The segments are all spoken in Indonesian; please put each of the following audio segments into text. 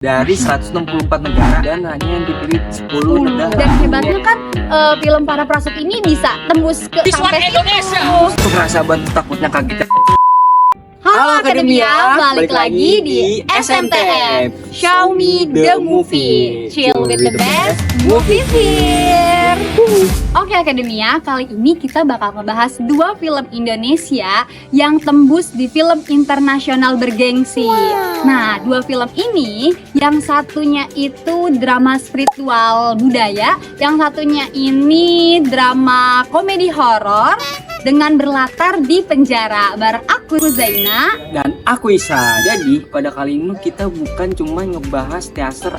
dari 164 negara dan hanya yang dipilih 10 negara. Dan hebatnya kan film Para Prasut ini bisa tembus ke sampai Indonesia. Itu kerasa banget, takutnya kaget. Halo Akademia, balik lagi di SMTM Show Me The Movie, Chill with the best movie fear. Oke Akademia, kali ini kita bakal ngebahas 2 film Indonesia yang tembus di film internasional bergengsi. Nah, 2 film ini, yang satunya itu drama spiritual budaya, yang satunya ini drama komedi horor dengan berlatar di penjara. Bareng aku Zaina Dan aku Isa. Jadi pada kali ini kita bukan cuma ngebahas teater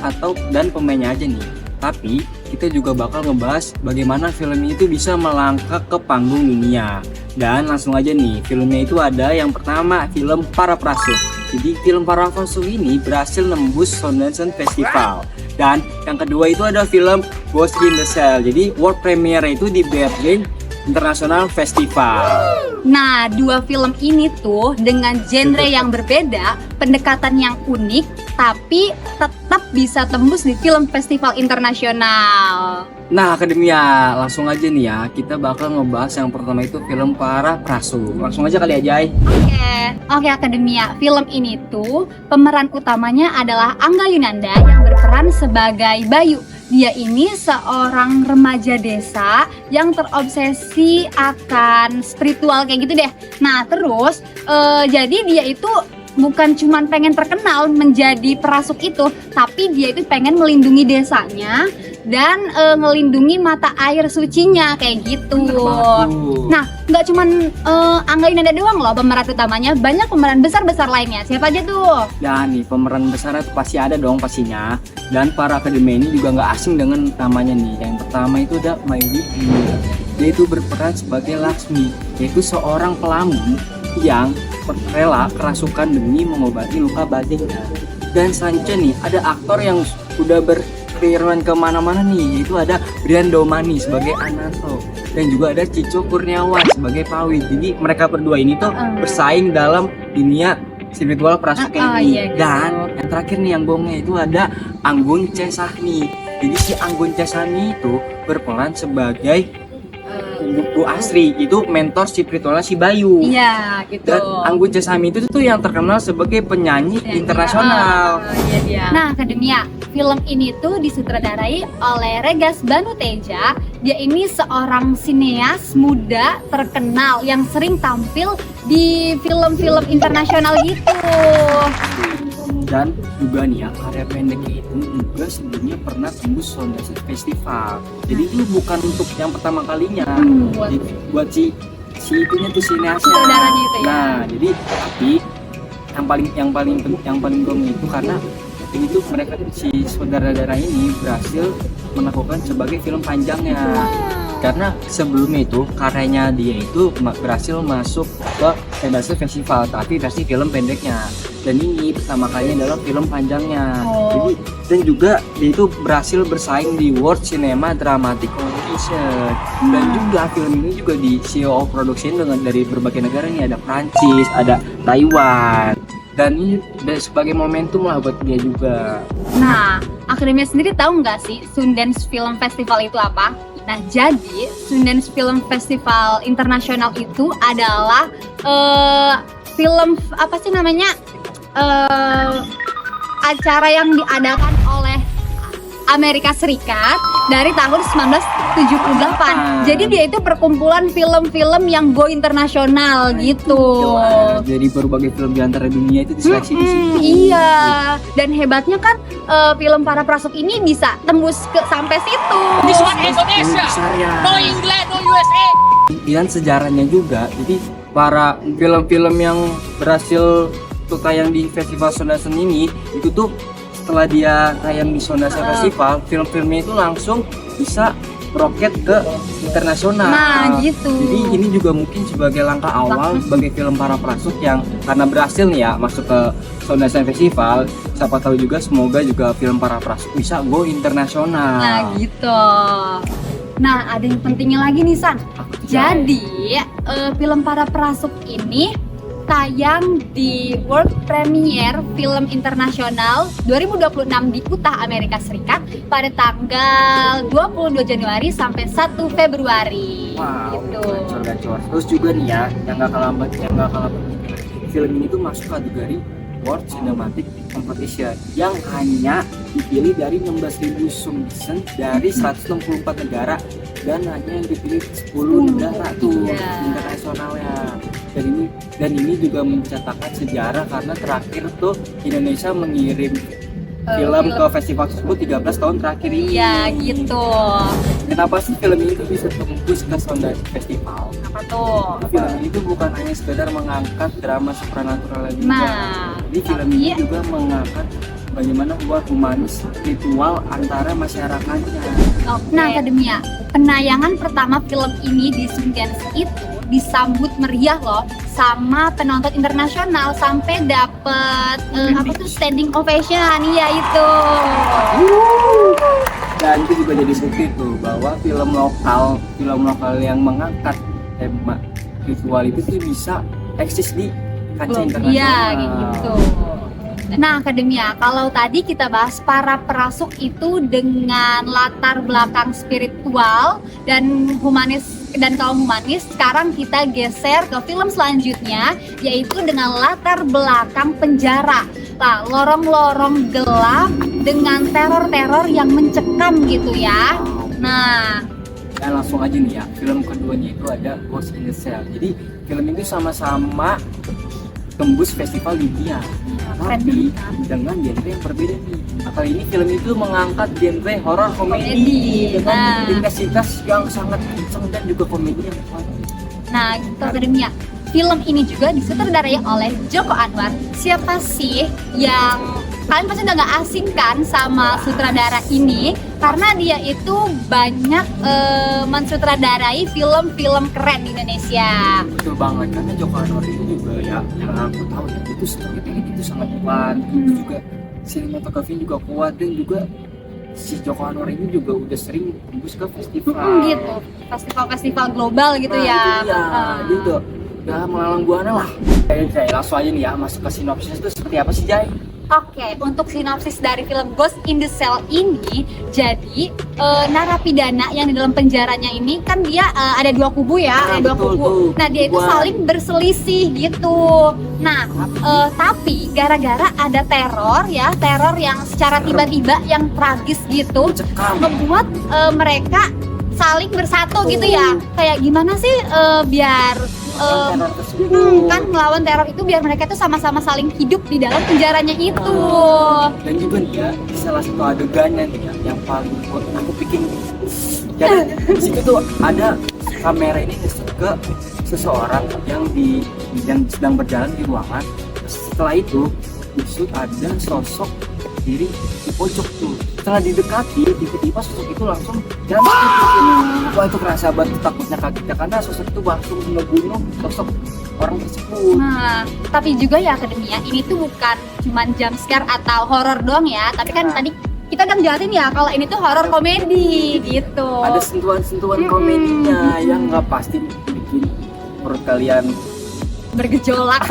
dan pemainnya aja nih, tapi kita juga bakal ngebahas bagaimana film itu bisa melangkah ke panggung dunia. Dan langsung aja nih, filmnya itu ada yang pertama, film Para Prasut. Jadi film Para Prasut ini berhasil nembus Sundance Festival. Dan yang kedua itu ada film Ghost in the Shell. Jadi world premiere itu di Berlin International Festival. Nah, 2 film ini tuh dengan genre yang berbeda, pendekatan yang unik, tapi tetap bisa tembus di film festival internasional. Nah, Akademia, langsung aja nih ya, kita bakal ngebahas yang pertama itu film Para Prasut. Langsung aja kali aja. Oke Akademia, film ini tuh pemeran utamanya adalah Angga Yunanda yang berperan sebagai Bayu. Dia ini seorang remaja desa yang terobsesi akan spiritual kayak gitu deh. Nah terus jadi dia itu bukan cuman pengen terkenal menjadi perasuk itu, tapi dia itu pengen melindungi desanya dan ngelindungi mata air sucinya kayak gitu. Nah, nggak cuman Angga Yunanda doang loh pemeran utamanya, banyak pemeran besar-besar lainnya. Siapa aja tuh? Dan nih pemeran besarnya tuh pasti ada dong pastinya. Dan para akademi ini juga nggak asing dengan namanya nih. Yang pertama itu ada Mayuri. Dia itu berperan sebagai Laksmi, yaitu seorang pelamun yang rela kerasukan demi mengobati luka batinnya. Dan selanjutnya nih ada aktor yang udah berkeliaran kemana-mana nih, yaitu ada Brian Domani sebagai Ananto dan juga ada Cico Kurniawan sebagai Pawit. Jadi mereka berdua ini tuh bersaing dalam dunia spiritual perasuk ini. Iya, gitu. Dan yang terakhir nih yang gongnya itu ada Anggun C. Sahni. Jadi si Anggun C. Sahni itu berperan sebagai Bu Asri, itu mentor spiritualnya si Bayu. Iya gitu. Dan Anggun C. Sahni itu tuh yang terkenal sebagai penyanyi internasional. Nah Akademia, film ini tuh disutradarai oleh Regas Banuteja. Dia ini seorang sineas muda terkenal yang sering tampil di film-film internasional gitu. Dan juga nih ya, karya pendeknya itu juga sebelumnya pernah tembus Sundance Festival. Jadi itu bukan untuk yang pertama kalinya. Buat si itunya tuh sineasnya. Saudaranya itu ya. Nah, jadi tapi yang paling gong itu karena ini tuh mereka si saudara-saudara ini berhasil melakukan sebagai film panjangnya. Karena sebelumnya itu karyanya dia itu berhasil masuk ke Sundance Festival, tapi versi film pendeknya. Dan ini pertama kalinya adalah film panjangnya. Jadi, dan juga dia itu berhasil bersaing di World Cinema Dramatic Competition. Dan juga film ini juga di CEO Production dengan dari berbagai negara nih, ada Prancis, ada Taiwan. Dan ini sebagai momentum lah buat dia juga. Nah, Akademia sendiri tahu nggak sih Sundance Film Festival itu apa? Nah, jadi Sundance Film Festival Internasional itu adalah film apa sih namanya? Acara yang diadakan oleh Amerika Serikat dari tahun 1978. Jadi dia itu perkumpulan film-film yang go internasional gitu. Jadi berbagai film di antara dunia itu diseleksi di situ. Iya. Dan hebatnya kan film Para Prasut ini bisa tembus ke sampai situ. This one Indonesia, no England, no USA. Dan sejarahnya juga, jadi para film-film yang berhasil tuh tayang di Festival Sundance ini itu tuh setelah dia tayang di Sundance Festival, film-filmnya itu langsung bisa roket ke internasional. Nah, gitu. Jadi ini juga mungkin sebagai langkah awal sebagai film Para Prasut yang karena berhasil nih ya masuk ke Sundance Festival. Siapa tahu juga semoga juga film Para Prasut bisa go internasional. Nah, gitu. Nah, ada yang pentingnya lagi nih San. Jadi film Para Prasut ini tayang di World Premiere Film Internasional 2026 di Utah, Amerika Serikat pada tanggal 22 Januari sampai 1 Februari. Wow, Gitu. gacor. Terus juga nih ya, yang gak kalah film ini tuh masuk kategori World Cinematic Competition yang hanya dipilih dari 16.000 submission dari 164 negara dan hanya yang dipilih 10 negara tuh internasionalnya. Dan ini juga mencatatkan sejarah karena terakhir tuh Indonesia mengirim film ke festival tersebut 13 tahun terakhir ini. Iya gitu. Kenapa sih film ini tuh bisa tembus ke Sundance Festival? Apa tuh? Film ini tuh bukan hanya sekedar mengangkat drama supranatural juga. Nah, Jadi film ini juga mengangkat bagaimana hubungan humanis ritual antara masyarakatnya. Nah, Akademia, penayangan pertama film ini di Sundance itu disambut meriah loh sama penonton internasional sampai dapet standing ovation. Iya itu. Dan itu juga jadi bukti tuh bahwa film lokal yang mengangkat tema ritual itu tuh bisa eksis di kancah internasional. Iya, gitu. Nah, Akademia, kalau tadi kita bahas para perasuk itu dengan latar belakang spiritual dan humanis dan kaum humanis, sekarang kita geser ke film selanjutnya, yaitu dengan latar belakang penjara. Nah, lorong-lorong gelap dengan teror-teror yang mencekam gitu ya. Nah, langsung aja nih ya, film keduanya itu ada Ghost in the Shell. Jadi film itu sama-sama tembus festival di India, tapi dengan genre yang berbeda nih. Kali ini film itu mengangkat genre horor komedi dengan intensitas yang sangat kencang dan juga komedi yang kuat. Nah, gitu Akademia. Film ini juga disutradarai oleh Joko Anwar. Siapa sih yang kalian pasti udah gak asing kan sama sutradara ini? Karena dia itu banyak mensutradarai film-film keren di Indonesia. Betul banget, karena Joko Anwar itu juga ya, yang aku tahu ya, itu storytelling itu sangat kuat, itu juga sinematografi juga kuat, dan juga si Joko Anwar ini juga udah sering tembus ke festival. Gitu, festival-festival global gitu ya. Gitu. Ya melalang buana lah. Jai, langsung aja nih ya, masuk ke sinopsis itu seperti apa sih, Jai? Oke, untuk sinopsis dari film Ghost in the Shell ini, jadi narapidana yang di dalam penjaranya ini kan dia ada dua kubu ya, ada dua kubu. Nah, dia itu saling berselisih gitu. Nah, tapi gara-gara ada teror yang secara tiba-tiba yang tragis gitu, membuat mereka saling bersatu gitu ya. Kayak gimana sih biar kan melawan teror itu biar mereka tuh sama-sama saling hidup di dalam penjaranya itu. Dan juga nih ya, salah satu adegannya nih ya, yang paling buat aku bikin. Jadi di situ tuh ada kamera ini ke seseorang yang sedang berjalan di ruangan. Setelah itu justru ada sosok diri di pojok tuh. Setelah didekati, tiba-tiba sosok itu langsung jalan. Wah, itu kerasa banget takutnya kagetnya karena sosok itu langsung ngebunuh sosok orang tersebut. Nah, tapi juga ya Akademia, ini tuh bukan cuman jump scare atau horor doang ya, tapi kan tadi kita udah jelasin ya kalau ini tuh horor komedi gitu. Ada sentuhan-sentuhan komedinya yang nggak pasti bikin perut kalian bergejolak.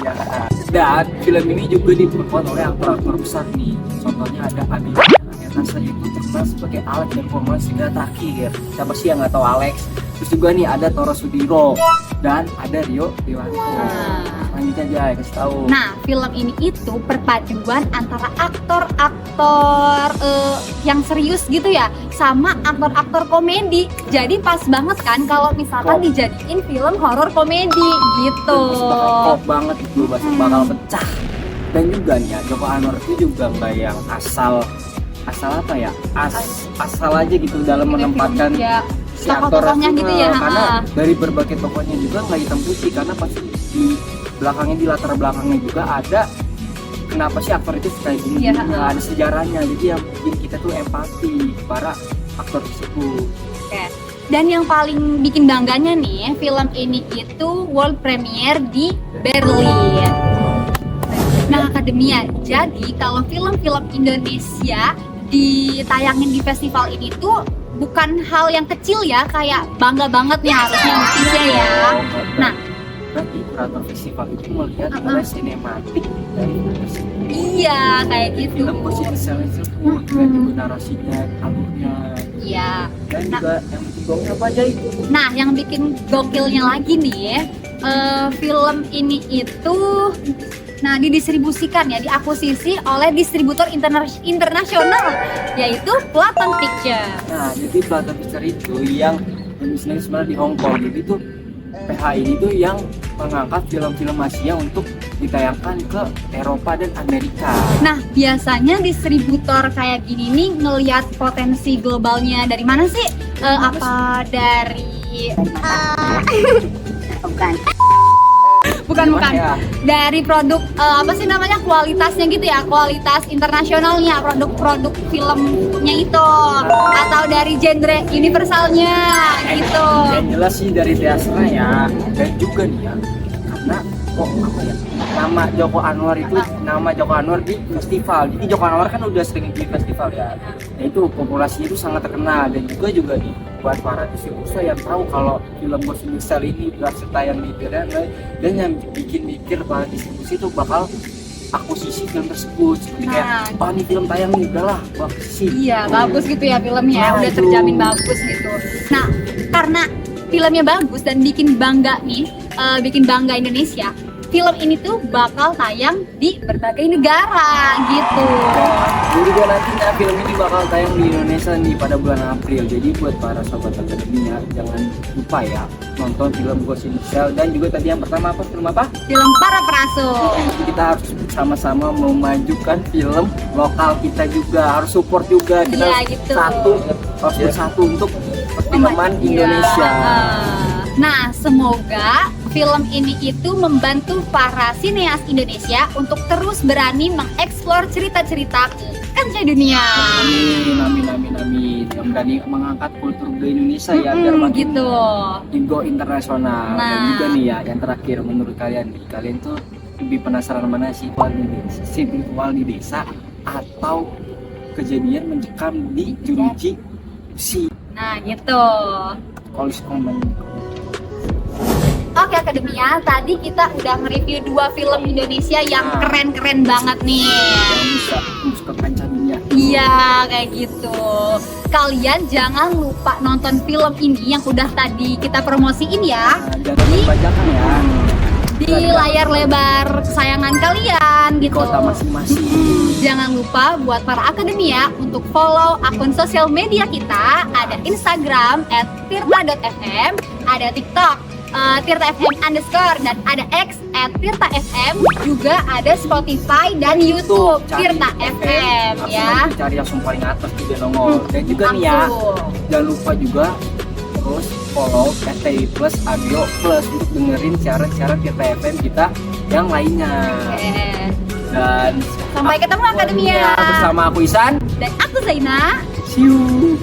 Iya. Dan film ini juga diperkuat oleh aktor-aktor besar nih. Contohnya ada Nasa itu terkenal sebagai Alex dan Forman Segera Terakhir. Siapa sih yang nggak tahu Alex? Terus juga nih ada Toro Sudiro dan ada Rio Dewanto. Lanjut aja kasih tahu. Nah, film ini itu perpaduan antara aktor-aktor yang serius gitu ya sama aktor-aktor komedi. Jadi pas banget kan kalau misalkan dijadiin film horor komedi gitu. Bakal banget itu, bakal pecah. Dan juga nih ya, Joko Anwar itu juga nggak yang asal apa ya, asal aja gitu dalam menempatkan si aktornya gitu ya. Karena dari berbagai tokohnya juga nggak hitam putih, karena pasti di belakangnya, di latar belakangnya juga ada kenapa sih aktor itu kayak gini, ada sejarahnya. Jadi yang bikin kita tuh empati para aktor tersebut. Oke. Dan yang paling bikin bangganya nih, film ini itu world premiere di Berlin. Nah, Akademia, jadi kalau film-film Indonesia ditayangin di festival ini tuh bukan hal yang kecil ya, kayak bangga banget nih harusnya Indonesia ya. Nah, berarti kurator festival itu melihat ada sinematik dari film tersebut. Iya, kayak gitu. Film Ghost in the Shell itu dengan juga narasinya, alurnya, Iya. dan juga yang bikin gongnya apa aja itu. Nah, yang bikin gokilnya lagi nih, film ini itu didistribusikan ya, diakuisisi oleh distributor internasional yaitu Platon Pictures. Nah, jadi Platon Pictures itu yang bisnisnya sebenarnya di Hong Kong. Jadi tuh PH ini tuh yang mengangkat film-film Asia untuk ditayangkan ke Eropa dan Amerika. Nah, biasanya distributor kayak gini nih ngelihat potensi globalnya dari mana sih? Dari bukan Ya? dari produk kualitasnya gitu ya, kualitas internasionalnya, produk filmnya itu, atau dari genre universalnya gitu. Yang jelas sih dari dasarnya ya, dan juga nih ya, karena nama Joko Anwar di festival. Jadi Joko Anwar kan udah sering di festival ya. Nah itu populasinya itu sangat terkenal, dan juga nih buat para distributor yang tahu kalau film Ghost in the Shell ini berhasil tayang di internet, dan yang bikin mikir para distribusi itu bakal akuisisi film tersebut. Seperti kayak, oh ini film tayang nih, udahlah, akuisisi. Iya, bagus gitu ya filmnya, Nah, udah itu. terjamin bagus gitu. Nah, karena filmnya bagus dan bikin bangga nih, bikin bangga Indonesia, film ini tuh bakal tayang di berbagai negara gitu. Jadi juga nantinya film ini bakal tayang di Indonesia nih pada bulan April. Jadi buat para sobat akademia, jangan lupa ya nonton film Ghost in the Shell. Dan juga tadi yang pertama film apa? Film Para Perasu. Jadi kita harus sama-sama memajukan film lokal kita juga, harus support juga. Kita Iya, harus gitu. harus bersatu untuk perfilman Indonesia. Nah, semoga film ini itu membantu para sineas Indonesia untuk terus berani mengeksplor cerita-cerita ke kancah dunia. Amin. Yang berani mengangkat kultur budaya Indonesia ya, biar makin gitu. go internasional. Dan Nah. juga nih ya, yang terakhir menurut kalian tuh lebih penasaran mana sih, spiritual di desa atau kejadian mencekam di jeruji besi? Nah, gitu. Kolis komen. Oke Akademia, tadi kita udah nge-review 2 film Indonesia yang keren-keren banget nih. Yang bisa tembus ke kancah dunia. Iya, kayak gitu. Kalian jangan lupa nonton film ini yang udah tadi kita promosiin ya. Nah, jangan terbajakan ya. Di layar lebar kesayangan kalian Di gitu. kota masing-masing. Jangan lupa buat para akademia untuk follow akun sosial media kita. Ada Instagram @tirta.fm, ada TikTok tirta_fm_, dan ada X @tirta_fm, juga ada Spotify dan YouTube Cari Tirta FM ya. Cari yang paling atas juga nongol. Dan juga nih ya, jangan lupa juga terus follow STI Plus Audio Plus untuk dengerin siaran-siaran Tirta FM kita yang lainnya. Oke. Dan Sampai ketemu Akademia. bersama aku Isan. Dan aku Zaina. See you.